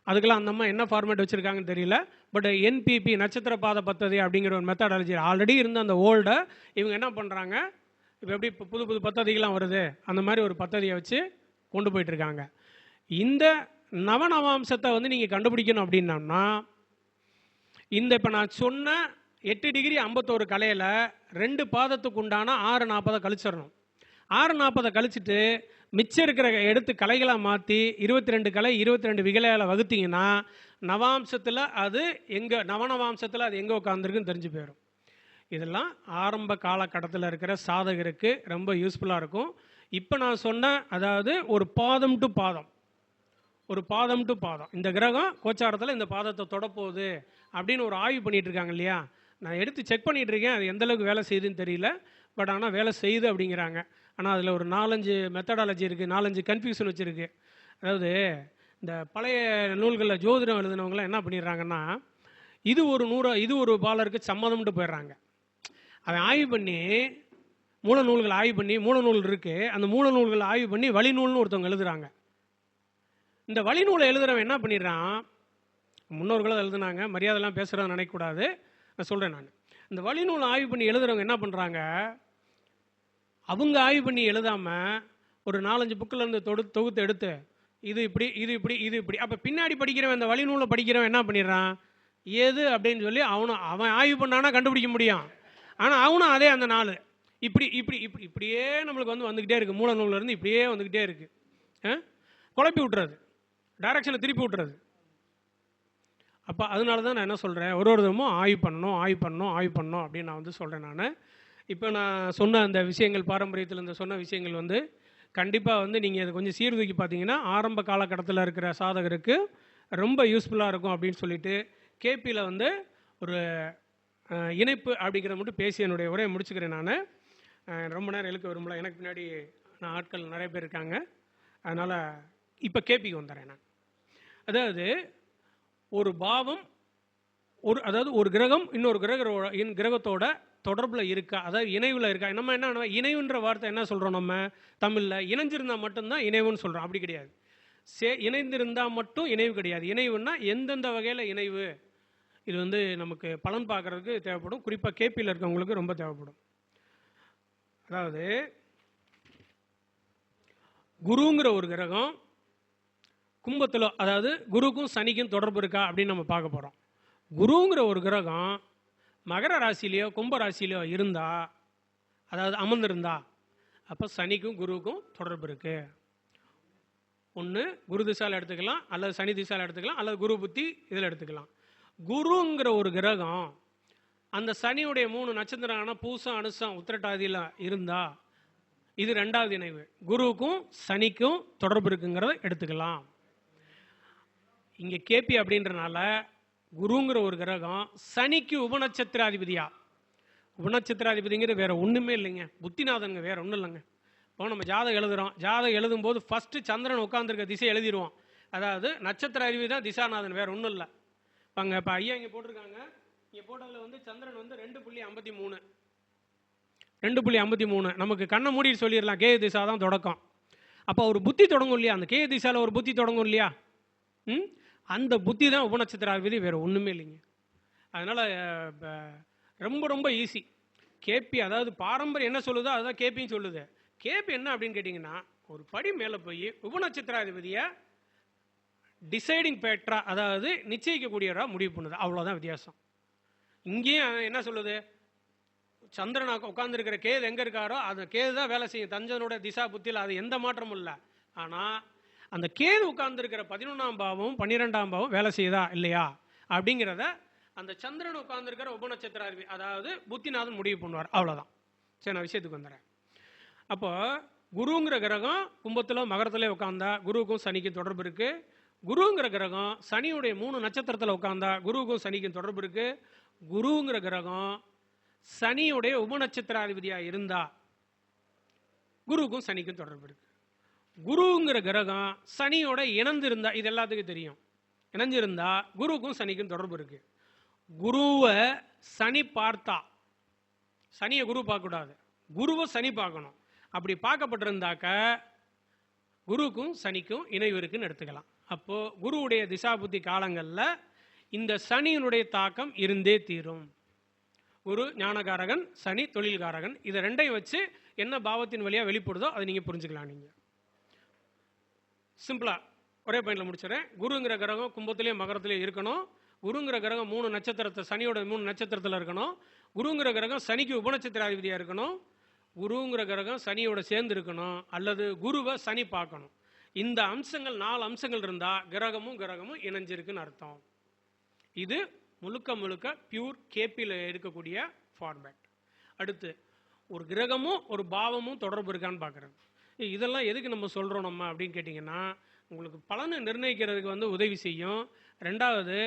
அதுக்கெல்லாம் அந்த அம்மா என்ன ஃபார்மேட் வச்சுருக்காங்கன்னு தெரியல. பட் NPP நட்சத்திர பாத பத்ததி அப்படிங்கிற ஒரு மெத்தடாலஜி ஆல்ரெடி இருந்த அந்த ஓல்டை இவங்க என்ன பண்ணுறாங்க, இப்போ எப்படி புது புது பத்ததிகள்லாம் வருது அந்த மாதிரி ஒரு பத்ததியை வச்சு கொண்டு போயிட்டுருக்காங்க. இந்த நவநவாம்சத்தை நீங்கள் கண்டுபிடிக்கணும் அப்படின்னம்னா இந்த இப்போ நான் சொன்ன 8 டிகிரி 51 கலையில் 2 பாதத்துக்கு உண்டான 6:40 கழிச்சிடணும். 6:40 கழிச்சிட்டு மிச்சம் இருக்கிற எடுத்து கலைகளாக மாற்றி 22 கலை 22 விகலைகளை வகுத்தீங்கன்னா நவாம்சத்தில் அது எங்கே, நவநவாம்சத்தில் அது எங்கே உட்காந்துருக்குன்னு தெரிஞ்சு போயிடும். இதெல்லாம் ஆரம்ப காலகட்டத்தில் இருக்கிற சாதகருக்கு ரொம்ப யூஸ்ஃபுல்லாக இருக்கும். இப்போ நான் சொன்ன, அதாவது ஒரு பாதம் டு பாதம் இந்த கிரகம் கோச்சாரத்தில் இந்த பாதத்தை தொடப்போகுது அப்படின்னு ஒரு ஆய்வு பண்ணிட்டு இருக்காங்க இல்லையா, நான் எடுத்து செக் பண்ணிட்டு இருக்கேன். அது எந்த அளவுக்கு வேலை செய்யுதுன்னு தெரியல. பட் ஆனால் வேலை செய்யுது அப்படிங்கிறாங்க. ஆனால் அதில் ஒரு 4-5 மெத்தடாலஜி இருக்குது, 4-5 கன்ஃபியூஷன் வச்சுருக்கு. அதாவது இந்த பழைய நூல்களில் ஜோதிடம் எழுதினவங்களாம் என்ன பண்ணிடுறாங்கன்னா, இது ஒரு பாலருக்கு சம்மதம்ட்டு போயிடுறாங்க. அதை ஆய்வு பண்ணி மூல நூல்கள் ஆய்வு பண்ணி, மூல நூல் இருக்குது, அந்த மூல நூல்களை ஆய்வு பண்ணி வழிநூல்னு ஒருத்தவங்க எழுதுறாங்க. இந்த வழிநூலை எழுதுறவன் என்ன பண்ணிடுறான், முன்னோர்களும் எழுதுனாங்க, மரியாதைலாம் பேசுகிறத நினைக்கக்கூடாது, நான் சொல்கிறேன். நான் இந்த வழிநூலை ஆய்வு பண்ணி எழுதுறவங்க என்ன பண்ணுறாங்க, அவங்க ஆய்வு பண்ணி எழுதாமல் ஒரு 4-5 புக்கிலேருந்து தொகுத்து எடுத்து இது இப்படி இது இப்படி இது இப்படி, அப்போ பின்னாடி படிக்கிறவன் இந்த வழிநூலை படிக்கிறவன் என்ன பண்ணிடுறான், ஏது அப்படின்னு சொல்லி அவன் ஆய்வு பண்ணானா கண்டுபிடிக்க முடியும். ஆனால் அவனும் அதே அந்த 4 இப்படி இப்படி இப்படி இப்படியே நம்மளுக்கு வந்துக்கிட்டே இருக்குது, மூல நூலிலேருந்து இப்படியே வந்துக்கிட்டே இருக்குது, குழப்பி விட்டுறது, டைரக்ஷனை திருப்பி விட்டுறது. அப்போ அதனால தான் நான் என்ன சொல்கிறேன், ஒரு விதமும் ஆய்வு பண்ணணும் அப்படின்னு நான் சொல்கிறேன். நான் இப்போ நான் சொன்ன அந்த விஷயங்கள், பாரம்பரியத்தில் இந்த சொன்ன விஷயங்கள் கண்டிப்பாக நீங்கள் அதை கொஞ்சம் சீர்தூக்கி பார்த்தீங்கன்னா ஆரம்ப காலகட்டத்தில் இருக்கிற சாதகருக்கு ரொம்ப யூஸ்ஃபுல்லாக இருக்கும் அப்படின்னு சொல்லிட்டு கேபியில் ஒரு இணைப்பு அப்படிங்கிற மட்டும் பேசி என்னுடைய உரையை முடிச்சுக்கிறேன். நான் ரொம்ப நேரம் இழுக்க விரும்பல, எனக்கு பின்னாடி ஆட்கள் நிறைய பேர் இருக்காங்க. அதனால் இப்போ கேபிக்கு வந்துடுறேன். நான் அதாவது ஒரு பாவம் அதாவது ஒரு கிரகம் இன்னொரு கிரகத்தோட தொடர்பில் இருக்கா, அதாவது இணைவில் இருக்கா. நம்ம என்ன இணைவுன்ற வார்த்தை என்ன சொல்கிறோம், நம்ம தமிழில் இணைஞ்சிருந்தால் மட்டும்தான் இணைவுன்னு சொல்கிறோம். அப்படி கிடையாது. இணைந்திருந்தால் மட்டும் இணைவு கிடையாது. இணைவுன்னா எந்தெந்த வகையில் இணைவு, இது வந்து நமக்கு பலன் பார்க்குறதுக்கு தேவைப்படும். குறிப்பாக கேபியில் இருக்கவங்களுக்கு ரொம்ப தேவைப்படும். அதாவது குருங்கிற ஒரு கிரகம் கும்பத்தில், அதாவது குருக்கும் சனிக்கும் தொடர்பு இருக்கா அப்படின்னு நம்ம பார்க்க போகிறோம். குருங்கிற ஒரு கிரகம் மகர ராசியிலையோ கும்ப ராசியிலையோ இருந்தா, அதாவது அமர்ந்திருந்தா, அப்போ சனிக்கும் குருவுக்கும் தொடர்பு இருக்கு. ஒன்று குரு திசால எடுத்துக்கலாம், அல்லது சனி திசால எடுத்துக்கலாம், அல்லது குரு புத்தி இதில் எடுத்துக்கலாம். குருங்கிற ஒரு கிரகம் அந்த சனியுடைய 3 நட்சத்திரமான பூசம் அனுசம் உத்திரட்டாதியில் இருந்தா, இது 2வது இணைவு. குருவுக்கும் சனிக்கும் தொடர்பு இருக்குங்கிறத எடுத்துக்கலாம். இங்கே கேபி அப்படின்றனால குருங்கிற ஒரு கிரகம் சனிக்கு உபநட்சத்திராதிபதியா, உபநட்சத்திராதிபதிங்கிறது வேற ஒன்றுமே இல்லைங்க, புத்திநாதனுங்க, வேற ஒன்றும் இல்லைங்க. இப்போ நம்ம ஜாதகம் எழுதுகிறோம், ஜாதகம் எழுதும்போது ஃபஸ்ட்டு சந்திரன் உட்காந்துருக்க திசை எழுதிடுவோம். அதாவது நட்சத்திர அதிபதி தான் திசாநாதன், வேற ஒன்றும் இல்லை. இப்போ ஐயா இங்கே போட்டிருக்காங்க, இங்கே போட்டதில் வந்து சந்திரன் வந்து 2.53 2.53 நமக்கு கண்ணை மூடி சொல்லிடலாம், கேது திசா தான் தொடக்கம். அப்போ ஒரு புத்தி தொடங்கும் இல்லையா, அந்த கேது திசாவில் ஒரு புத்தி தொடங்கும் இல்லையா, அந்த புத்தி தான் உபநட்சத்திராதிபதி, வேறு ஒன்றுமே இல்லைங்க. அதனால் ரொம்ப ரொம்ப ஈஸி. கேபி அதாவது பாரம்பரியம் என்ன சொல்லுதோ அதுதான் கேபின்னு சொல்லுது. கேபி என்ன அப்படின்னு கேட்டிங்கன்னா, ஒரு படி மேலே போய் உபநட்சத்திராதிபதியை டிசைடிங் ஃபேக்டரா, அதாவது நிச்சயிக்கக்கூடியவராக முடிவு பண்ணுது, அவ்வளோதான் வித்தியாசம். இங்கேயும் என்ன சொல்லுது, சந்திரன் உட்காந்துருக்கிற கேது எங்கே இருக்காரோ அந்த கேது தான் வேலை செய்யும். தஞ்சனோட திசா புத்தியில் அது எந்த மாற்றமும் இல்லை. ஆனால் அந்த கேது உட்கார்ந்துருக்கிற 11ஆம் பாவம் 12ஆம் பாவம் வேலை செய்யுதா இல்லையா அப்படிங்கிறத அந்த சந்திரன் உட்கார்ந்துருக்கிற உபநட்சத்திராதிபதி, அதாவது புத்திநாதன் முடிவு பண்ணுவார், அவ்வளோதான். சரி, நான் விஷயத்துக்கு வந்துடுறேன். அப்போ குருங்கிற கிரகம் கும்பத்தில் மகரத்தில் உட்காந்தா குருவுக்கும் சனிக்கும் தொடர்பு இருக்கு. குருங்கிற கிரகம் சனியுடைய 3 நட்சத்திரத்தில் உட்காந்தா குருவுக்கும் சனிக்கும் தொடர்பு இருக்கு. குருங்கிற கிரகம் சனியுடைய உபநட்சத்திராதிபதியாக இருந்தா குருவுக்கும் சனிக்கும் தொடர்பு இருக்கு. குருங்கிற கிரகம் சனியோட இணைந்திருந்தா, இது எல்லாத்துக்கும் தெரியும், இணைஞ்சிருந்தா குருவுக்கும் சனிக்கும் தொடர்பு இருக்கு. குருவை சனி பார்த்தா, சனியை குரு பார்க்கக்கூடாது, குருவை சனி பார்க்கணும். அப்படி பார்க்கப்பட்டிருந்தாக்க குருவுக்கும் சனிக்கும் இணைவு இருக்குன்னு எடுத்துக்கலாம். அப்போ குருவுடைய திசாபுத்தி காலங்களில் இந்த சனியினுடைய தாக்கம் இருந்தே தீரும். குரு ஞானகாரகன், சனி தொழில்காரகன், இதை ரெண்டையும் வச்சு என்ன பாவத்தின் வழியாக வெளிப்படுதோ அதை நீங்கள் புரிஞ்சுக்கலாம். நீங்கள் சிம்பிளா ஒரே பாயிண்ட்ல முடிச்சிடறேன். குருங்கிற கிரகம் கும்பத்திலேயே மகரத்திலேயே இருக்கணும். குருங்கிற கிரகம் 3 நட்சத்திரத்தை சனியோட 3 நட்சத்திரத்தில் இருக்கணும். குருங்கிற கிரகம் சனிக்கு உபநட்சத்திராதிபதியாக இருக்கணும். குருங்கிற கிரகம் சனியோட சேர்ந்து இருக்கணும், அல்லது குருவை சனி பார்க்கணும். இந்த அம்சங்கள் 4 அம்சங்கள் இருந்தால் கிரகமும் இணைஞ்சிருக்குன்னு அர்த்தம். இது முழுக்க முழுக்க பியூர் கேபியில் இருக்கக்கூடிய ஃபார்மேட். அடுத்து ஒரு கிரகமும் ஒரு பாவமும் தொடர்பு இருக்கான்னு பார்க்குறது. இதெல்லாம் எதுக்கு நம்ம சொல்கிறோம் நம்ம அப்படின்னு கேட்டிங்கன்னா, உங்களுக்கு பலனை நிர்ணயிக்கிறதுக்கு வந்து உதவி செய்யும். 2வது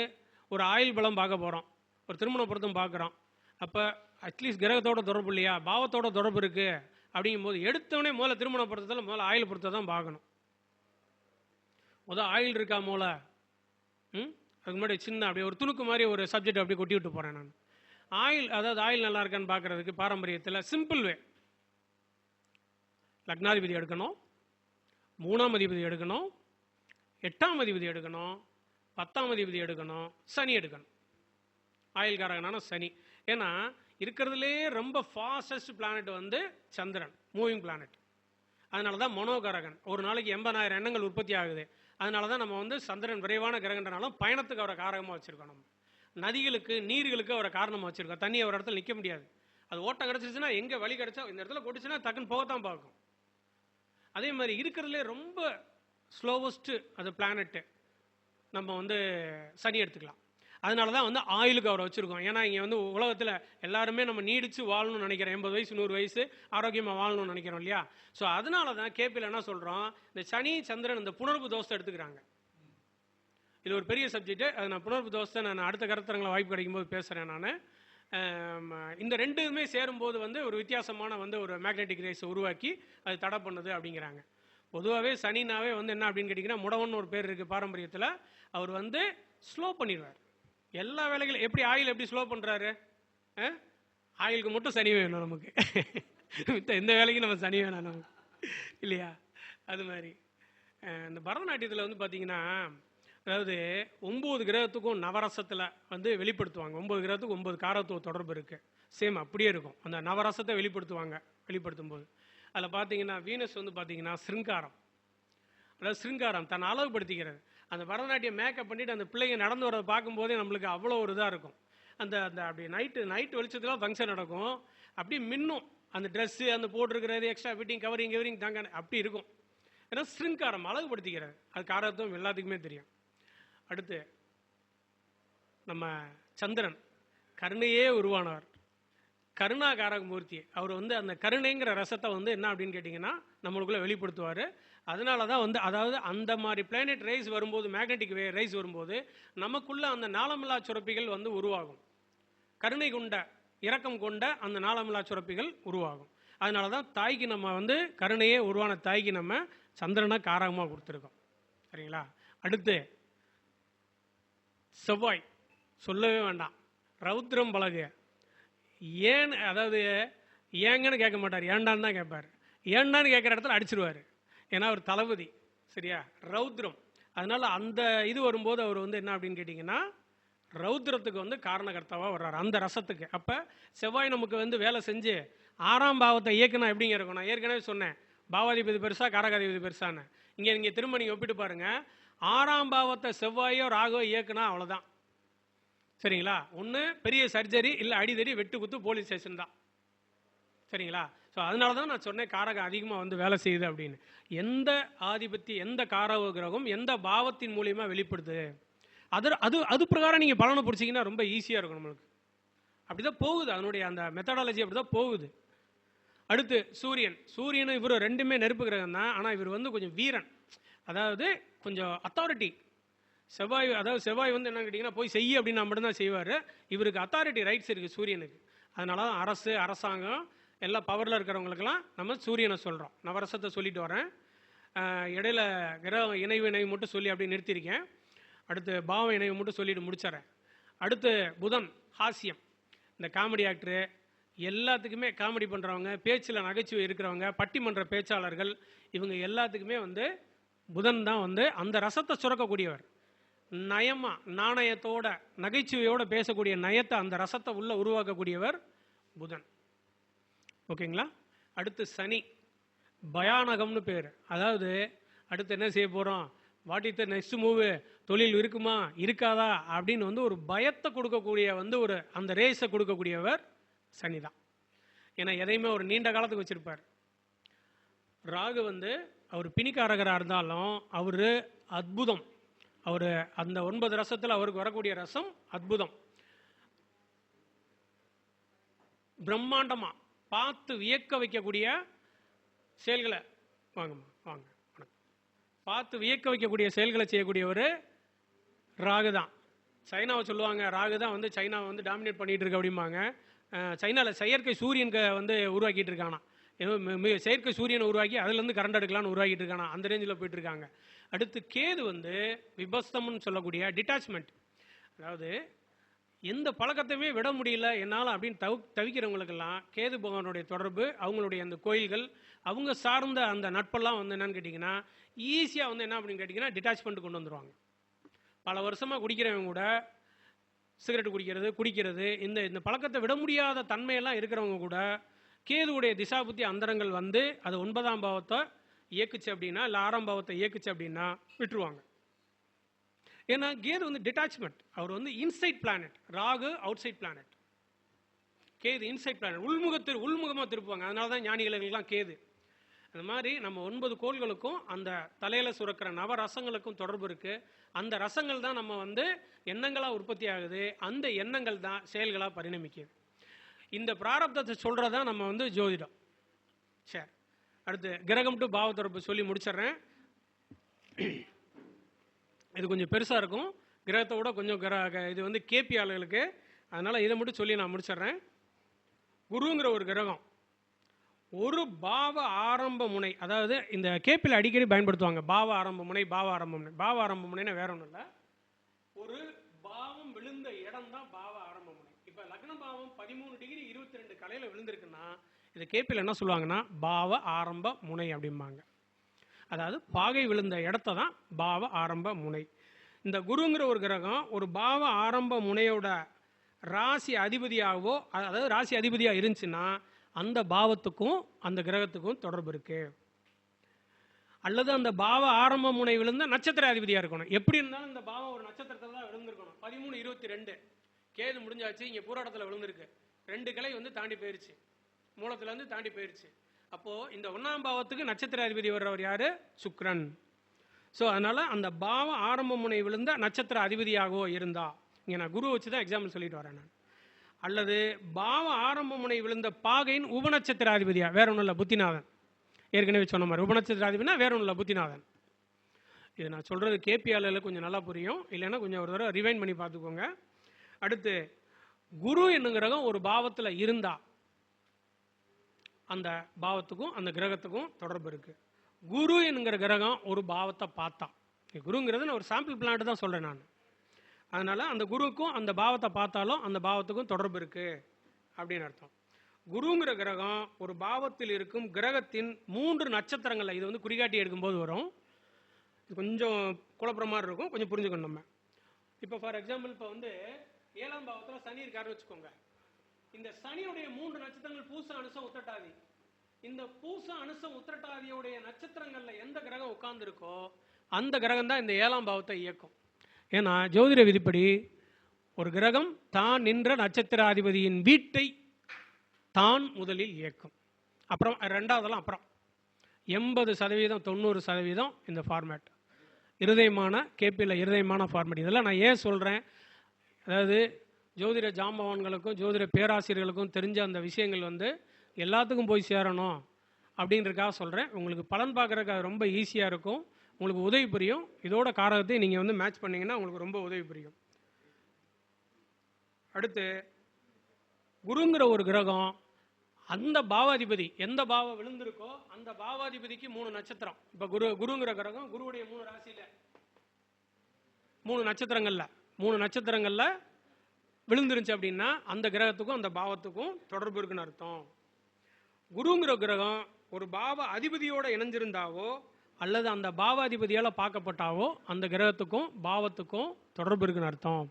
ஒரு ஆயுள் பலம் பார்க்க போகிறோம், ஒரு திருமண பொருத்தம் பார்க்குறோம். அப்போ அட்லீஸ்ட் கிரகத்தோட தொடர்பு இல்லையா, பாவத்தோட தொடர்பு இருக்குது அப்படிங்கும்போது எடுத்தவொடனே முதல்ல திருமண பொருத்தத்தில் முதல்ல ஆயுள் பொருத்தத்தை தான் பார்க்கணும். முதல் ஆயுள் இருக்கா மூளை, அதுக்கு முன்னாடி சின்ன அப்படியே ஒரு துணுக்கு மாதிரி ஒரு சப்ஜெக்ட் அப்படியே கொட்டி விட்டு போகிறேன் நான். ஆயுள், அதாவது ஆயுள் நல்லா இருக்கான்னு பார்க்குறதுக்கு பாரம்பரியத்தில் சிம்பிள் வே, லக்னாதிபதி எடுக்கணும், 3ஆம் அதிபதி எடுக்கணும், 8ஆம் அதிபதி எடுக்கணும், 10ஆம் அதிபதி எடுக்கணும், சனி எடுக்கணும். ஆயுள்காரகனான சனி. ஏன்னா இருக்கிறதுலே ரொம்ப ஃபாஸ்டஸ்ட் பிளானட் வந்து சந்திரன், மூவிங் பிளானட். அதனால தான் மனோகாரகன். ஒரு நாளைக்கு 80,000 எண்ணங்கள் உற்பத்தி ஆகுது. அதனால தான் நம்ம வந்து சந்திரன் விரைவான கிரகன்றனாலும் பயணத்துக்கு அவரை காரகமாக வச்சுருக்கோம். நம்ம நதிகளுக்கு நீர்களுக்கு அவரை காரணமாக வச்சுருக்கோம். தண்ணி ஒரு இடத்துல நிற்க முடியாது, அது ஓட்டம் கிடச்சிருச்சுன்னா எங்கே வழி கிடச்சா இந்த இடத்துல கொட்டுச்சுன்னா டக்குன்னு போகத்தான் பார்க்கும். அதே மாதிரி இருக்கிறதுலே ரொம்ப ஸ்லோவஸ்ட்டு அது பிளானட்டு நம்ம வந்து சனி எடுத்துக்கலாம். அதனால தான் வந்து ஆயுளுக்கு அவரை வச்சுருக்கோம். ஏன்னா இங்கே வந்து உலகத்தில் எல்லாருமே நம்ம நீடித்து வாழணும்னு நினைக்கிறோம், 80 வயசு 100 வயசு ஆரோக்கியமாக வாழணும்னு நினைக்கிறோம் இல்லையா. ஸோ அதனால தான் கேபியில் என்ன சொல்கிறோம், இந்த சனி சந்திரன் இந்த புணர்வு தோஷத்தை எடுத்துக்கிறாங்க. இது ஒரு பெரிய சப்ஜெக்ட்டு, அது நான் புணர்வு தோஷத்தை நான் அடுத்த கருத்தரங்களை வாய்ப்பு கிடைக்கும்போது பேசுகிறேன். நான் இந்த ரெண்டுமே சேரும்போது வந்து ஒரு வித்தியாசமான வந்து ஒரு மேக்னெட்டிக் ரேஸை உருவாக்கி அது தடை பண்ணுது அப்படிங்கிறாங்க. பொதுவாகவே சனினாவே வந்து என்ன அப்படின்னு கேட்டிங்கன்னா, முடவன் ஒரு பேர் இருக்குது பாரம்பரியத்தில். அவர் வந்து ஸ்லோ பண்ணிடுவார். எல்லா வேலைகளும் எப்படி ஆயில் எப்படி ஸ்லோ பண்ணுறாரு? ஆயிலுக்கு மட்டும் சனி வேணும் நமக்கு, எந்த வேலைக்கும் நம்ம சனி வேணாம் நமக்கு, இல்லையா? அது மாதிரி இந்த பரதநாட்டியத்தில் வந்து பார்த்தீங்கன்னா, அதாவது 9 கிரகத்துக்கும் நவரசத்தில் வந்து வெளிப்படுத்துவாங்க. 9 கிரகத்துக்கு 9 காரத்துவ தொடர்பு இருக்குது. சேம் அப்படியே இருக்கும். அந்த நவரசத்தை வெளிப்படுத்துவாங்க. வெளிப்படுத்தும் போது அதில் பார்த்தீங்கன்னா வீனஸ் வந்து பார்த்தீங்கன்னா சிருங்காரம், அதாவது சிருங்காரம் தன்னை அழகுபடுத்திக்கிறது. அந்த பரதநாட்டியம் மேக்கப் பண்ணிவிட்டு அந்த பிள்ளைங்க நடந்து வரதை பார்க்கும்போதே நம்மளுக்கு அவ்வளோ ஒரு இதாக இருக்கும். அந்த அந்த அப்படி நைட்டு வெளிச்சத்துலாம் ஃபங்க்ஷன் நடக்கும், அப்படி மின்னும் அந்த ட்ரெஸ்ஸு, அந்த போட்டிருக்கிறது, எக்ஸ்ட்ரா ஃபிட்டிங், கவரிங் தாங்க அப்படி இருக்கும். ஏன்னா சிருங்காரம் அழகுபடுத்திக்கிறது. அது காரத்துவம் எல்லாத்துக்குமே தெரியும். அடுத்து நம்ம சந்திரன் கருணையே உருவானவர், கருணாகாரக மூர்த்தி. அவர் வந்து அந்த கருணைங்கிற ரசத்தை வந்து என்ன அப்படின்னு கேட்டிங்கன்னா நம்மளுக்குள்ளே வெளிப்படுத்துவார். அதனால தான் வந்து அதாவது அந்த மாதிரி பிளானட் ரைஸ் வரும்போது, மேக்னெட்டிக் ரைஸ் வரும்போது நமக்குள்ள அந்த நாளமில்லா சுரப்பிகள் வந்து உருவாகும். கருணை கொண்ட இரக்கம் கொண்ட அந்த நாளமில்லா சுரப்பிகள் உருவாகும். அதனால தான் தாய்க்கு நம்ம வந்து கருணையே உருவான தாய்க்கு நம்ம சந்திரனை காரகமாக கொடுத்துருக்கோம். சரிங்களா? அடுத்து செவ்வாய் சொல்லவே வேண்டாம், ரௌத்ரம் பழகு. ஏன், அதாவது ஏங்கன்னு கேட்க மாட்டார், ஏண்டான்னு தான் கேட்பார். ஏண்டான்னு கேட்குற இடத்துல அடிச்சிருவார். ஏன்னா அவர் தளபதி, சரியா? ரௌத்ரம். அதனால் அந்த இது வரும்போது அவர் வந்து என்ன அப்படின்னு கேட்டிங்கன்னா ரௌத்ரத்துக்கு வந்து காரணகர்த்தாவாக வர்றார், அந்த ரசத்துக்கு. அப்போ செவ்வாய் நமக்கு வந்து வேலை செஞ்சு 6ஆம் பாவத்தை இயக்குனா எப்படிங்க இருக்கும்? நான் ஏற்கனவே சொன்னேன், பாவாதிபதி பெருசா காரகாதிபதி பெருசான்னு. இங்கே திரும்ப நீங்கள் ஒப்பிட்டு பாருங்கள். 6ஆம் பாவத்தை செவ்வாயோ ராகவோ இயக்குனா அவ்வளோதான். சரிங்களா? ஒன்று பெரிய சர்ஜரி, இல்லை அடிதடி, வெட்டு குத்து, போலீஸ் ஸ்டேஷன் தான். சரிங்களா? ஸோ அதனால தான் நான் சொன்னேன் காரகம் அதிகமாக வந்து வேலை செய்யுது அப்படின்னு. எந்த ஆதிபத்தி, எந்த காரக கிரகம் எந்த பாவத்தின் மூலியமாக வெளிப்படுது, அது பிரகாரம் நீங்கள் பலனை பிடிச்சிங்கன்னா ரொம்ப ஈஸியாக இருக்கும் நம்மளுக்கு. அப்படி தான் போகுது, அதனுடைய அந்த மெத்தடாலஜி அப்படி தான் போகுது. அடுத்து சூரியனும் இவர் ரெண்டுமே நெருப்பு கிரகம் தான். ஆனால் இவர் வந்து கொஞ்சம் வீரன், அதாவது கொஞ்சம் அத்தாரிட்டி. செவ்வாய் வந்து என்ன கேட்டிங்கன்னா போய் செய்ய அப்படின்னு மட்டும்தான் செய்வார். இவருக்கு அத்தாரிட்டி ரைட்ஸ் இருக்குது சூரியனுக்கு. அதனால தான் அரசாங்கம் எல்லா பவரில் இருக்கிறவங்களுக்கெல்லாம் நம்ம சூரியனை சொல்கிறோம். நவரசத்தை சொல்லிட்டு வரேன், இடையில கிரக இணைவு மட்டும் சொல்லி அப்படி நிறுத்தியிருக்கேன். அடுத்து பாவ இணைவு மட்டும் சொல்லிட்டு முடிச்சிடறேன். அடுத்து புதன், ஹாஸ்யம், இந்த காமெடி ஆக்டரு, எல்லாத்துக்குமே காமெடி பண்ணுறவங்க, பேச்சில் நகைச்சுவை இருக்கிறவங்க, பட்டிமன்ற பேச்சாளர்கள், இவங்க எல்லாத்துக்குமே வந்து புதன் தான் வந்து அந்த ரசத்தை சுரக்கக்கூடியவர். நயமாக நாணயத்தோட நகைச்சுவையோடு பேசக்கூடிய நயத்தை, அந்த ரசத்தை உள்ள உருவாக்கக்கூடியவர் புதன். ஓகேங்களா? அடுத்து சனி, பயானகம்னு பேர். அதாவது அடுத்து என்ன செய்ய போகிறோம், what is the next move, தொழில் இருக்குமா இருக்காதா அப்படின்னு வந்து ஒரு பயத்தை கொடுக்கக்கூடிய வந்து ஒரு அந்த ரேஸை கொடுக்கக்கூடியவர் சனி தான். ஏன்னா எதையுமே ஒரு நீண்ட காலத்துக்கு வச்சுருப்பார். ராகு வந்து அவர் பிணிக்காரகராக இருந்தாலும் அவர் அற்புதம். அவர் அந்த 9 ரசத்தில் அவருக்கு வரக்கூடிய ரசம் அற்புதம், பிரம்மாண்டமாக பார்த்து வியக்க வைக்கக்கூடிய செயல்களை, வாங்கம்மா வாங்க, பார்த்து வியக்க வைக்கக்கூடிய செயல்களை செய்யக்கூடியவர் ராகு தான். சைனாவை சொல்லுவாங்க ராகு தான் வந்து சைனாவை வந்து டாமினேட் பண்ணிகிட்டு இருக்கு அப்படிம்பாங்க. சைனாவில் செயற்கை சூரியனுக்கு வந்து உருவாக்கிட்டு இருக்கானா, செயற்கை சூரியனை உருவாக்கி அதுலேருந்து கரண்ட் எடுக்கலான்னு உருவாக்கிட்டு இருக்கானா, அந்த ரேஞ்சில் போயிட்டு இருக்காங்க. அடுத்து கேது வந்து விபஸ்தம்னு சொல்லக்கூடிய டிட்டாச்மெண்ட், அதாவது எந்த பழக்கத்தையுமே விட முடியல என்னால் அப்படின்னு தவிக்கிறவங்களுக்கெல்லாம் கேது பகவானுடைய தொடர்பு, அவங்களுடைய அந்த கோயில்கள், அவங்க சார்ந்த அந்த நட்பெல்லாம் வந்து என்னன்னு கேட்டிங்கன்னா ஈஸியாக வந்து என்ன அப்படின்னு கேட்டிங்கன்னா டிட்டாச்மெண்ட் கொண்டு வந்துடுவாங்க. பல வருஷமாக குடிக்கிறவங்க கூட சிகரெட் குடிக்கிறது இந்த பழக்கத்தை விட முடியாத தன்மையெல்லாம் இருக்கிறவங்க கூட கேதுவுடைய திசாபுத்தி அந்தரங்கள் வந்து அது 9ஆம் பாவத்தை இயக்குச்சு அப்படின்னா, இல்லை 6ஆம் பாவத்தை இயக்குச்சு அப்படின்னா விட்டுருவாங்க. ஏன்னா கேது வந்து டிட்டாச்மெண்ட், அவர் வந்து inside planet, Rahu outside planet, Ketu inside planet, உள்முகமாக திருப்புவாங்க. அதனால தான் ஞானிகளுக்கெல்லாம் கேது. அந்த மாதிரி நம்ம 9 கோள்களுக்கும் அந்த தலையில் சுரக்கிற நவரசங்களுக்கும் தொடர்பு இருக்குது. அந்த ரசங்கள் தான் நம்ம வந்து எண்ணங்களாக உற்பத்தி ஆகுது, அந்த எண்ணங்கள் தான் செயல்களாக பரிணமிக்குது. இந்த பிராரப்தத்தை சொல்கிறதா நம்ம வந்து ஜோதிடம். சரி, அடுத்து கிரகம் டு பாவ தொடர்பு சொல்லி முடிச்சிடுறேன். இது கொஞ்சம் பெருசாக இருக்கும், கிரகத்தை விட கொஞ்சம் இது வந்து கேபி ஆளுகளுக்கு, அதனால் இதை மட்டும் சொல்லி நான் முடிச்சிடுறேன். குருங்கிற ஒரு கிரகம் ஒரு பாவ ஆரம்ப முனை, அதாவது இந்த கேபியில் அடிக்கடி பயன்படுத்துவாங்க பாவ ஆரம்ப முனை. பாவ ஆரம்ப முனைனா வேற ஒன்றும் இல்லை, ஒரு பாவம் விழுந்த இடம் தான் பாவ ஆரம்ப முனை. இப்ப லக்ன பாவம் 13 டிகிரி 22 கலையில விழுந்திருக்குன்னா இதை கேபியில் என்ன சொல்லுவாங்கன்னா பாவ ஆரம்ப முனை அப்படிம்பாங்க. அதாவது பாகை விழுந்த இடத்த தான் பாவ ஆரம்ப முனை. இந்த குருங்கிற ஒரு கிரகம் ஒரு பாவ ஆரம்ப முனையோட ராசி அதிபதியாகவோ, அதாவது ராசி அதிபதியாக இருந்துச்சுன்னா அந்த பாவத்துக்கும் அந்த கிரகத்துக்கும் தொடர்பு இருக்கு. அல்லது அந்த பாவ ஆரம்ப முனை விழுந்த நட்சத்திர அதிபதியாக இருக்கணும். எப்படி இருந்தாலும் இந்த பாவம் ஒரு நட்சத்திரத்தில் தான் விழுந்திருக்கணும். 13-22 கேது முடிஞ்சாச்சு, இங்கே பூராடத்தில் விழுந்திருக்கு. 2 கிளை வந்து தாண்டி போயிருச்சு, மூலத்திலேருந்து தாண்டி போயிருச்சு. அப்போது இந்த 1ஆம் பாவத்துக்கு நட்சத்திர அதிபதி வர்றவர் யார்? சுக்கிரன். ஸோ அதனால் அந்த பாவ ஆரம்ப முனை விழுந்த நட்சத்திர அதிபதியாகவோ இருந்தா, இங்கே நான் குரு வச்சு தான் எக்ஸாம்பிள் சொல்லிட்டு வரேன் நான். அல்லது பாவ ஆரம்ப முனை விழுந்த பாகையின் உபநட்சத்திர அதிபதியா, வேற ஒன்றும் இல்லை புத்திநாதன். ஏற்கனவே சொன்ன மாதிரி உபநட்சத்திர அதிபதினா வேற ஒன்றும் இல்லை புத்திநாதன். இது நான் சொல்கிறது கேபிஆல கொஞ்சம் நல்லா புரியும், இல்லைன்னா கொஞ்சம் ஒரு தடவை ரிவைண்ட் பண்ணி பார்த்துக்கோங்க. அடுத்து குரு என்னும் கிரகம் ஒரு பாவத்தில் இருந்தா அந்த பாவத்துக்கும் அந்த கிரகத்துக்கும் தொடர்பு இருக்கு. குரு என்கிற கிரகம் ஒரு பாவத்தை பார்த்தா, குருங்கிறது நான் ஒரு சாம்பிள் பிளான்ட் தான் சொல்றேன் நான். அதனால அந்த குருக்கும் அந்த பாவத்தை பார்த்தாலும் அந்த பாவத்துக்கும் தொடர்பு இருக்கு அப்படின்னு அர்த்தம். குருங்கிற கிரகம் ஒரு பாவத்தில் இருக்கும் கிரகத்தின் 3 நட்சத்திரங்கள்ல, இது வந்து குறிகாட்டி எடுக்கும்போது வரும், இது கொஞ்சம் குழப்பற மாதிரி இருக்கும், கொஞ்சம் புரிஞ்சுக்கணும் நம்ம. இப்போ ஃபார் எக்ஸாம்பிள் இப்போ வந்து 7ஆம் பாவத்தில் சனி இருக்காருன்னு வச்சுக்கோங்க. இந்த சனியுடைய 3 நட்சத்திரங்கள் பூச, அனுசம், உத்திரட்டாதி. இந்த பூச, அனுசம், உத்திரட்டாதியுடைய நட்சத்திரங்கள்ல எந்த கிரகம் உட்கார்ந்து இருக்கோ அந்த கிரகம் தான் இந்த 7ஆம் பாவத்தை இயக்கும். ஏன்னா ஜோதிட விதிப்படி ஒரு கிரகம் தான் நின்ற நட்சத்திராதிபதியின் வீட்டை தான் முதலில் இயக்கும். அப்புறம் 2வதெல்லாம் அப்புறம் 80% 90% இந்த ஃபார்மேட் இருதயமான கேபியில் இருதயமான ஃபார்மேட். இதெல்லாம் நான் ஏன் சொல்கிறேன், அதாவது ஜோதிட ஜாம்பவான்களுக்கும் ஜோதிட பேராசிரியர்களுக்கும் தெரிஞ்ச அந்த விஷயங்கள் வந்து எல்லாத்துக்கும் போய் சேரணும் அப்படின்றதுக்காக சொல்கிறேன். உங்களுக்கு பலன் பார்க்குறதுக்கு அது ரொம்ப ஈஸியாக இருக்கும், உங்களுக்கு உதவி புரியும். இதோட காரகத்தை நீங்கள் வந்து மேட்ச் பண்ணிங்கன்னா உங்களுக்கு ரொம்ப உதவி புரியும். அடுத்து குருங்கிற ஒரு கிரகம் அந்த பாவாதிபதி எந்த பாவம் விழுந்திருக்கோ அந்த பாவாதிபதிக்கு 3 நட்சத்திரம். இப்போ குருங்கிற கிரகம் குருவுடைய 3 ராசியில் 3 நட்சத்திரங்கள்ல விழுந்துருச்சு அப்படின்னா அந்த கிரகத்துக்கும் அந்த பாவத்துக்கும் தொடர்பு இருக்குன்னு அர்த்தம். குருங்கிற கிரகம் ஒரு பாவ அதிபதியோட இணைஞ்சிருந்தாவோ அல்லது அந்த பாவாதிபதியால் பார்க்கப்பட்டாவோ அந்த கிரகத்துக்கும் பாவத்துக்கும் தொடர்பு இருக்குன்னு அர்த்தம்.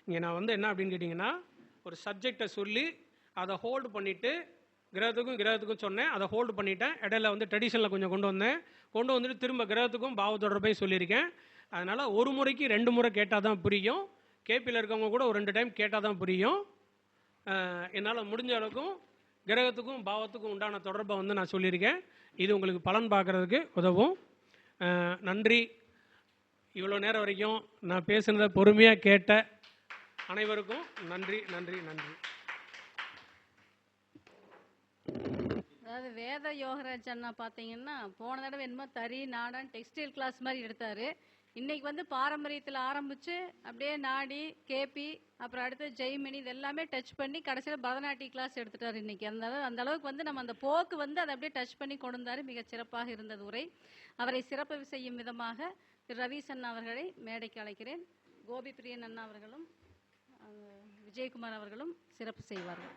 இங்கே நான் வந்து என்ன அப்படின்னு கேட்டிங்கன்னா, ஒரு சப்ஜெக்டை சொல்லி அதை ஹோல்டு பண்ணிவிட்டு கிரகத்துக்கும் சொன்னேன், அதை ஹோல்டு பண்ணிட்டேன். இடையில வந்து ட்ரெடிஷனில் கொஞ்சம் கொண்டு வந்துட்டு திரும்ப கிரகத்துக்கும் பாவ தொடர்பையும் சொல்லியிருக்கேன். அதனால் ஒரு முறைக்கு 2 முறை கேட்டால் தான் புரியும். கேபியில் இருக்கவங்க கூட ஒரு 2 டைம் கேட்டால் தான் புரியும். என்னால் முடிஞ்ச அளவுக்கும் கிரகத்துக்கும் பாவத்துக்கும் உண்டான தொடர்பை வந்து நான் சொல்லியிருக்கேன். இது உங்களுக்கு பலன் பார்க்குறதுக்கு உதவும். நன்றி. இவ்வளோ நேரம் வரைக்கும் நான் பேசுனதை பொறுமையாக கேட்ட அனைவருக்கும் நன்றி நன்றி நன்றி. அதாவது வேத யோகராஜ் அண்ணா பார்த்தீங்கன்னா போன தடவை என்னமோ தறி நாடான் டெக்ஸ்டைல் கிளாஸ் மாதிரி எடுத்தார். இன்னைக்கு வந்து பாரம்பரியத்தில் ஆரம்பித்து அப்படியே நாடி கேபி அப்புறம் அடுத்து ஜெய்மினி இது எல்லாமே டச் பண்ணி கடைசியில் பரதநாட்டிய கிளாஸ் எடுத்துட்டார் இன்னைக்கு. அந்த அளவுக்கு வந்து நம்ம அந்த போக்கு வந்து அதை அப்படியே டச் பண்ணி கொண்டு வந்தார். மிக சிறப்பாக இருந்தது உரை. அவரை சிறப்பு செய்யும் விதமாக திரு ரவீஸ் அண்ணா அவர்களை மேடைக்கு அழைக்கிறேன். கோபி பிரியன் அண்ணா அவர்களும் விஜயகுமார் அவர்களும் சிறப்பு செய்வார்கள்.